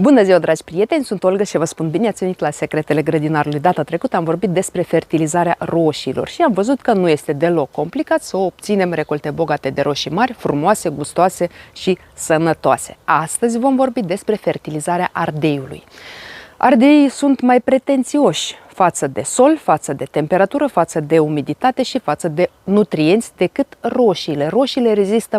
Bună ziua, dragi prieteni! Sunt Olga și vă spun bine ați venit la Secretele Grădinarului. Data trecută am vorbit despre fertilizarea roșiilor și am văzut că nu este deloc complicat să obținem recolte bogate de roșii mari, frumoase, gustoase și sănătoase. Astăzi vom vorbi despre fertilizarea ardeiului. Ardeii sunt mai pretențioși față de sol, față de temperatură, față de umiditate și față de nutrienți decât roșiile. Roșiile rezistă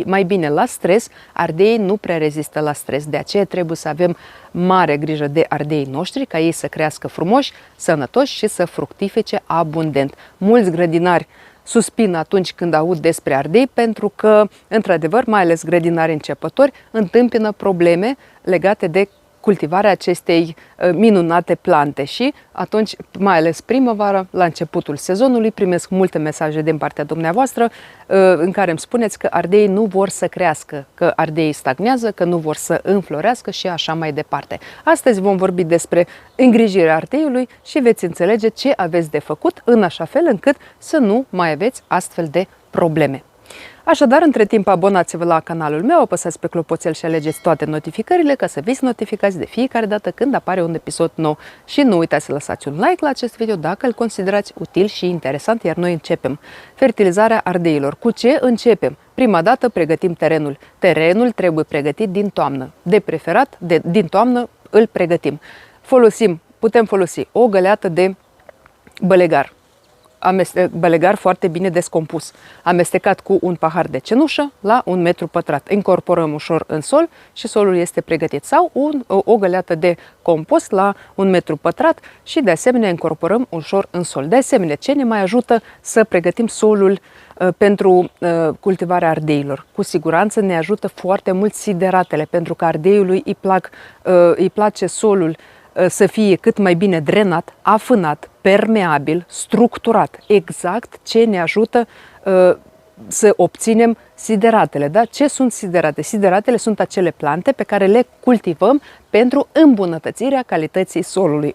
mai bine la stres, ardeii nu prea rezistă la stres. De aceea trebuie să avem mare grijă de ardeii noștri, ca ei să crească frumoși, sănătoși și să fructifice abundent. Mulți grădinari suspină atunci când aud despre ardei pentru că, într-adevăr, mai ales grădinari începători, întâmpină probleme legate de cultivarea acestei minunate plante și atunci, mai ales primăvară, la începutul sezonului, primesc multe mesaje din partea dumneavoastră în care îmi spuneți că ardeii nu vor să crească, că ardeii stagnează, că nu vor să înflorească și așa mai departe. Astăzi vom vorbi despre îngrijirea ardeiului și veți înțelege ce aveți de făcut în așa fel încât să nu mai aveți astfel de probleme. Așadar, între timp, abonați-vă la canalul meu, apăsați pe clopoțel și alegeți toate notificările ca să fiți notificați de fiecare dată când apare un episod nou. Și nu uitați să lăsați un like la acest video dacă îl considerați util și interesant, iar noi începem. Fertilizarea ardeilor. Cu ce începem? Prima dată pregătim terenul. Terenul trebuie pregătit din toamnă. De preferat, din toamnă îl pregătim. Putem folosi o găleată de bălegar. Bălegar foarte bine descompus, amestecat cu un pahar de cenușă la 1 metru pătrat. Incorporăm ușor în sol și solul este pregătit. Sau o găleată de compost la 1 metru pătrat și de asemenea incorporăm ușor în sol. De asemenea, ce ne mai ajută să pregătim solul pentru cultivarea ardeilor? Cu siguranță ne ajută foarte mult sideratele, pentru că ardeiului îi place solul să fie cât mai bine drenat, afânat, permeabil, structurat. Exact ce ne ajută să obținem sideratele. Da? Ce sunt siderate? Sideratele sunt acele plante pe care le cultivăm pentru îmbunătățirea calității solului.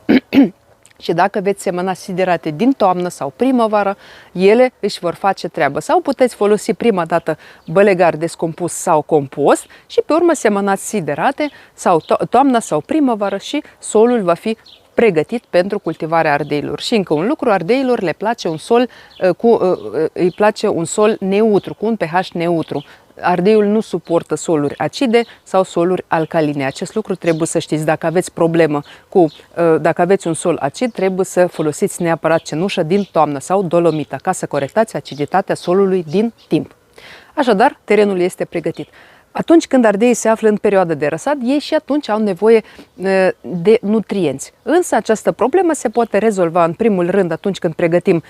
Și dacă veți semăna siderate din toamnă sau primăvară, ele își vor face treabă. Sau puteți folosi prima dată bălegar descompus sau compost și pe urmă semănați siderate sau toamna sau primăvară și solul va fi pregătit pentru cultivarea ardeilor. Și încă un lucru, ardeilor le place îi place un sol neutru, cu un pH neutru. Ardeiul nu suportă soluri acide sau soluri alcaline. Acest lucru trebuie să știți. Dacă aveți problemă dacă aveți un sol acid, trebuie să folosiți neapărat cenușă din toamnă sau dolomită ca să corectați aciditatea solului din timp. Așadar, terenul este pregătit. Atunci când ardeii se află în perioadă de răsad, ei și atunci au nevoie de nutrienți. Însă această problemă se poate rezolva în primul rând atunci când pregătim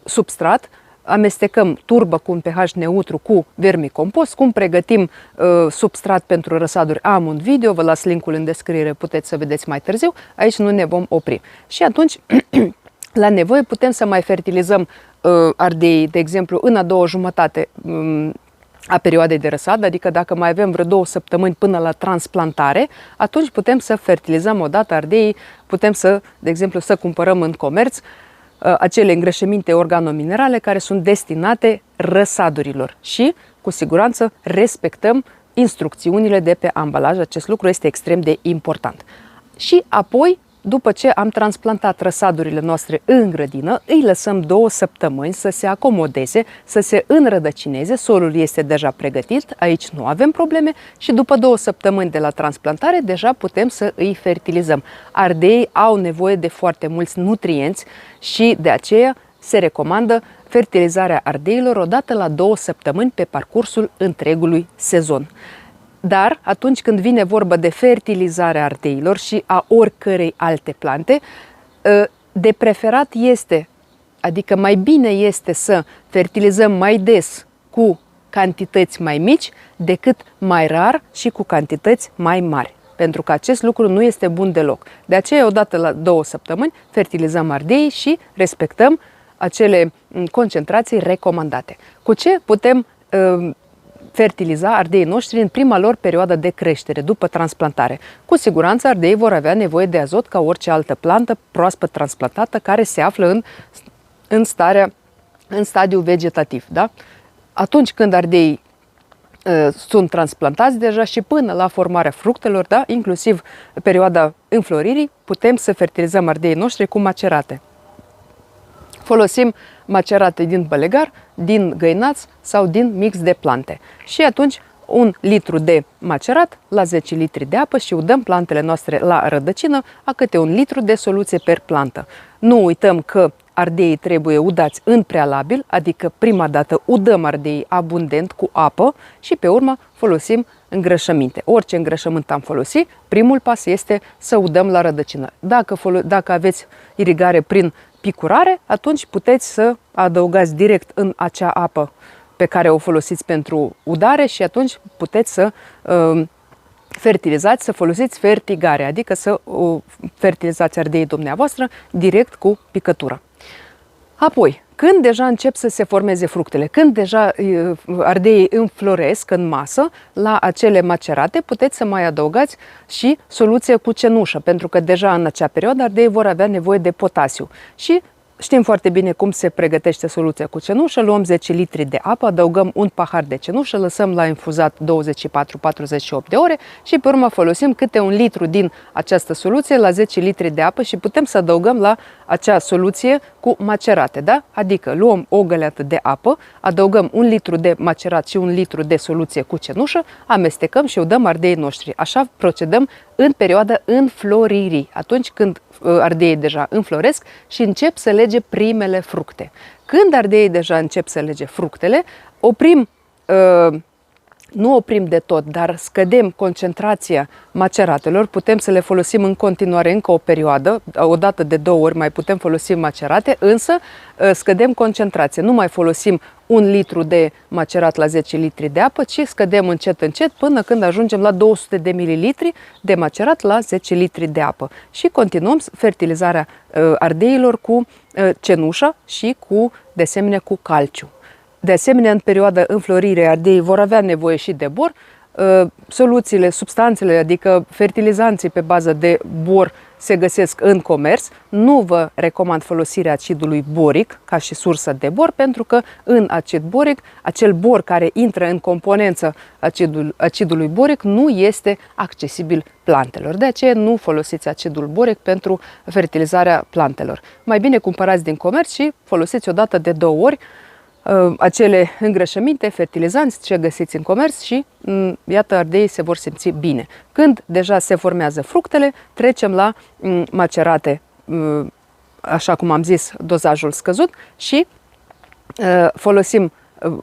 substrat, amestecăm turbă cu un pH neutru cu vermicompost. Cum pregătim substrat pentru răsaduri, am un video, vă las linkul în descriere, puteți să vedeți mai târziu, aici nu ne vom opri. Și atunci, la nevoie, putem să mai fertilizăm ardeii, de exemplu, în a doua jumătate a perioadei de răsad, adică dacă mai avem vreo 2 săptămâni până la transplantare, atunci putem să fertilizăm odată ardeii, putem să, de exemplu, să cumpărăm în comerț acele îngrășăminte organominerale care sunt destinate răsadurilor și, cu siguranță, respectăm instrucțiunile de pe ambalaj. Acest lucru este extrem de important. Și apoi, după ce am transplantat răsadurile noastre în grădină, îi lăsăm 2 săptămâni să se acomodeze, să se înrădăcineze, solul este deja pregătit, aici nu avem probleme și după 2 săptămâni de la transplantare deja putem să îi fertilizăm. Ardeii au nevoie de foarte mulți nutrienți și de aceea se recomandă fertilizarea ardeilor odată la 2 săptămâni pe parcursul întregului sezon. Dar atunci când vine vorba de fertilizarea ardeilor și a oricărei alte plante, de preferat este, adică mai bine este să fertilizăm mai des cu cantități mai mici decât mai rar și cu cantități mai mari. Pentru că acest lucru nu este bun deloc. De aceea, odată la 2 săptămâni, fertilizăm ardeii și respectăm acele concentrații recomandate. Cu ce putem fertiliza ardeii noștri în prima lor perioadă de creștere, după transplantare? Cu siguranță ardeii vor avea nevoie de azot ca orice altă plantă proaspăt transplantată care se află în stadiu vegetativ. Da? Atunci când ardeii sunt transplantați deja și până la formarea fructelor, da, inclusiv perioada înfloririi, putem să fertilizăm ardeii noștri cu macerate. Folosim macerate din bălegar, din găinați sau din mix de plante. Și atunci 1 litru de macerat la 10 litri de apă și udăm plantele noastre la rădăcină a câte 1 litru de soluție per plantă. Nu uităm că ardeii trebuie udați în prealabil, adică prima dată udăm ardeii abundent cu apă și pe urmă folosim îngrășăminte. Orice îngrășământ am folosit, primul pas este să udăm la rădăcină. Dacă aveți irigare prin picurare, atunci puteți să adăugați direct în acea apă pe care o folosiți pentru udare și atunci puteți să fertilizați, să folosiți fertigare, adică să fertilizați ardeii dumneavoastră direct cu picătură. Apoi, când deja încep să se formeze fructele, când deja ardeii înfloresc în masă, la acele macerate puteți să mai adăugați și soluție cu cenușă, pentru că deja în acea perioadă ardeii vor avea nevoie de potasiu. Și știm foarte bine cum se pregătește soluția cu cenușă. Luăm 10 litri de apă, adăugăm 1 pahar de cenușă, lăsăm la infuzat 24-48 de ore și pe urmă folosim câte 1 litru din această soluție la 10 litri de apă și putem să adăugăm la acea soluție cu macerate, da? Adică luăm o găleată de apă, adăugăm 1 litru de macerat și 1 litru de soluție cu cenușă, amestecăm și udăm ardeii noștri. Așa procedăm în perioada înfloririi, atunci când ardeii deja înfloresc și încep să lege primele fructe. Când ardeii deja încep să lege fructele, nu oprim de tot, dar scădem concentrația maceratelor, putem să le folosim în continuare încă o perioadă, o dată de 2 ori mai putem folosi macerate, însă scădem concentrația, nu mai folosim 1 litru de macerat la 10 litri de apă, ci scădem încet până când ajungem la 200 de mililitri de macerat la 10 litri de apă și continuăm fertilizarea ardeilor cu cenușă și de asemenea cu calciu. De asemenea, în perioada înfloririi ardeii vor avea nevoie și de bor. Soluțiile, substanțele, adică fertilizanții pe bază de bor se găsesc în comerț. Nu vă recomand folosirea acidului boric ca și sursă de bor, pentru că în acid boric, acel bor care intră în componență acidului boric nu este accesibil plantelor. De aceea nu folosiți acidul boric pentru fertilizarea plantelor. Mai bine cumpărați din comerț și folosiți o dată de 2 ori acele îngrășăminte, fertilizanți ce găsiți în comerț și iată, ardeii se vor simți bine. Când deja se formează fructele, trecem la macerate, așa cum am zis, dozajul scăzut și folosim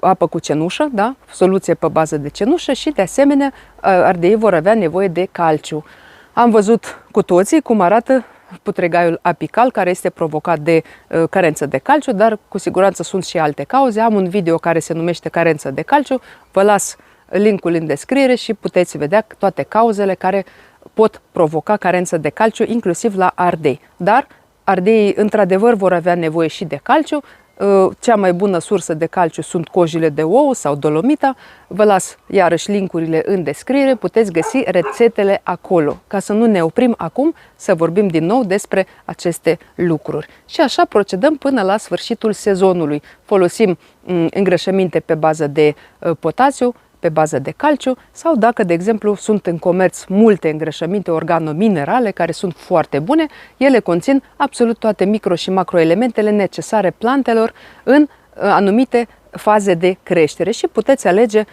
apă cu cenușă, da? Soluție pe bază de cenușă și de asemenea ardeii vor avea nevoie de calciu. Am văzut cu toții cum arată putregaiul apical, care este provocat de carență de calciu, dar cu siguranță sunt și alte cauze. Am un video care se numește carență de calciu, vă las linkul în descriere și puteți vedea toate cauzele care pot provoca carență de calciu, inclusiv la ardei. Dar ardeii într-adevăr vor avea nevoie și de calciu. Cea mai bună sursă de calciu sunt cojile de ou sau dolomita. Vă las iarăși linkurile în descriere, puteți găsi rețetele acolo, ca să nu ne oprim acum să vorbim din nou despre aceste lucruri. Și așa procedăm până la sfârșitul sezonului. Folosim îngrășăminte pe bază de potasiu, pe bază de calciu sau dacă, de exemplu, sunt în comerț multe îngrășăminte organominerale care sunt foarte bune, ele conțin absolut toate micro și macroelementele necesare plantelor în anumite faze de creștere și puteți alege,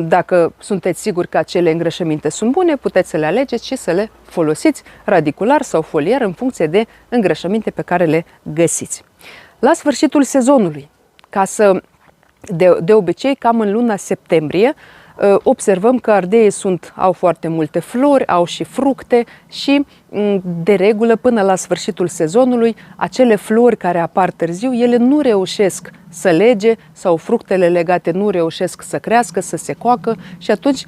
dacă sunteți siguri că acele îngrășăminte sunt bune, puteți să le alegeți și să le folosiți radicular sau foliar în funcție de îngrășăminte pe care le găsiți. La sfârșitul sezonului, de obicei, cam în luna septembrie, observăm că ardeii au foarte multe flori, au și fructe și, de regulă, până la sfârșitul sezonului, acele flori care apar târziu, ele nu reușesc să lege sau fructele legate nu reușesc să crească, să se coacă și atunci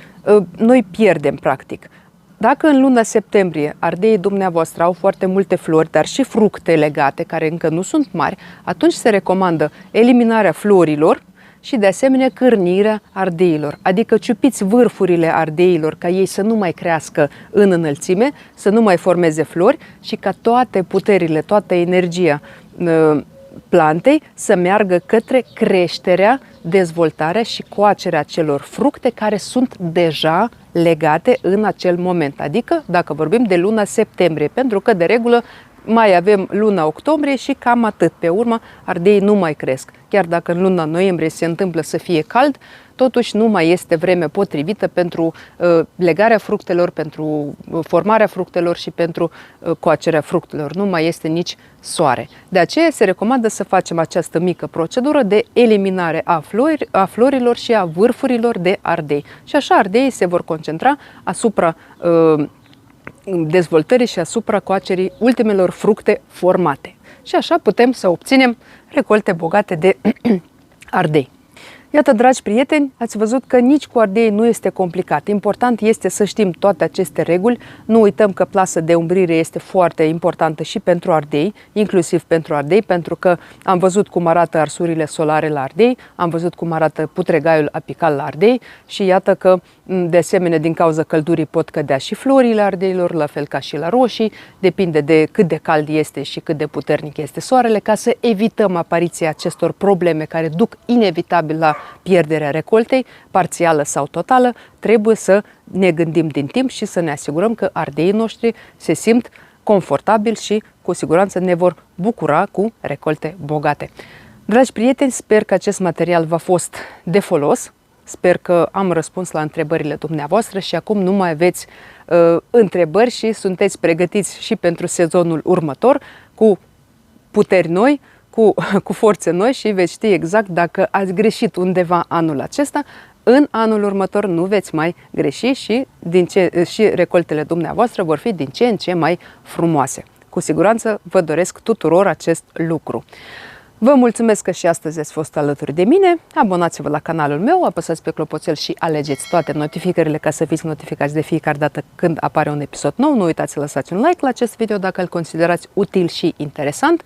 noi pierdem, practic. Dacă în luna septembrie ardeii dumneavoastră au foarte multe flori, dar și fructe legate care încă nu sunt mari, atunci se recomandă eliminarea florilor și de asemenea cârnirea ardeilor, adică ciupiți vârfurile ardeilor ca ei să nu mai crească în înălțime, să nu mai formeze flori și ca toate puterile, toată energia plantei să meargă către creșterea dezvoltarea și coacerea celor fructe care sunt deja legate în acel moment. Adică dacă vorbim de luna septembrie, pentru că de regulă mai avem luna octombrie și cam atât. Pe urmă, ardeii nu mai cresc. Chiar dacă în luna noiembrie se întâmplă să fie cald, totuși nu mai este vreme potrivită pentru legarea fructelor, pentru formarea fructelor și pentru coacerea fructelor. Nu mai este nici soare. De aceea se recomandă să facem această mică procedură de eliminare a florilor și a vârfurilor de ardei. Și așa ardeii se vor concentra asupra dezvoltării și asupra coacerii ultimelor fructe formate. Și așa putem să obținem recolte bogate de ardei. Iată, dragi prieteni, ați văzut că nici cu ardei nu este complicat. Important este să știm toate aceste reguli. Nu uităm că plasa de umbrire este foarte importantă și pentru ardei, inclusiv pentru ardei, pentru că am văzut cum arată arsurile solare la ardei, am văzut cum arată putregaiul apical la ardei și iată că, de asemenea, din cauza căldurii pot cădea și florile ardeilor, la fel ca și la roșii, depinde de cât de cald este și cât de puternic este soarele, ca să evităm apariția acestor probleme care duc inevitabil la pierderea recoltei, parțială sau totală. Trebuie să ne gândim din timp și să ne asigurăm că ardeii noștri se simt confortabil și cu siguranță ne vor bucura cu recolte bogate. Dragi prieteni, sper că acest material v-a fost de folos. Sper că am răspuns la întrebările dumneavoastră și acum nu mai aveți întrebări și sunteți pregătiți și pentru sezonul următor cu puteri noi, cu forțe noi și veți ști exact dacă ați greșit undeva anul acesta, în anul următor nu veți mai greși și recoltele dumneavoastră vor fi din ce în ce mai frumoase. Cu siguranță vă doresc tuturor acest lucru. Vă mulțumesc că și astăzi ați fost alături de mine. Abonați-vă la canalul meu, apăsați pe clopoțel și alegeți toate notificările ca să fiți notificați de fiecare dată când apare un episod nou. Nu uitați să lăsați un like la acest video dacă îl considerați util și interesant.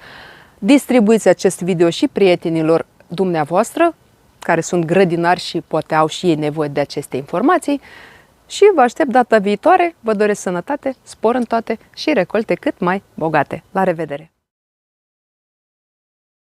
Distribuiți acest video și prietenilor dumneavoastră care sunt grădinari și poate au și ei nevoie de aceste informații. Și vă aștept data viitoare. Vă doresc sănătate, spor în toate și recolte cât mai bogate. La revedere!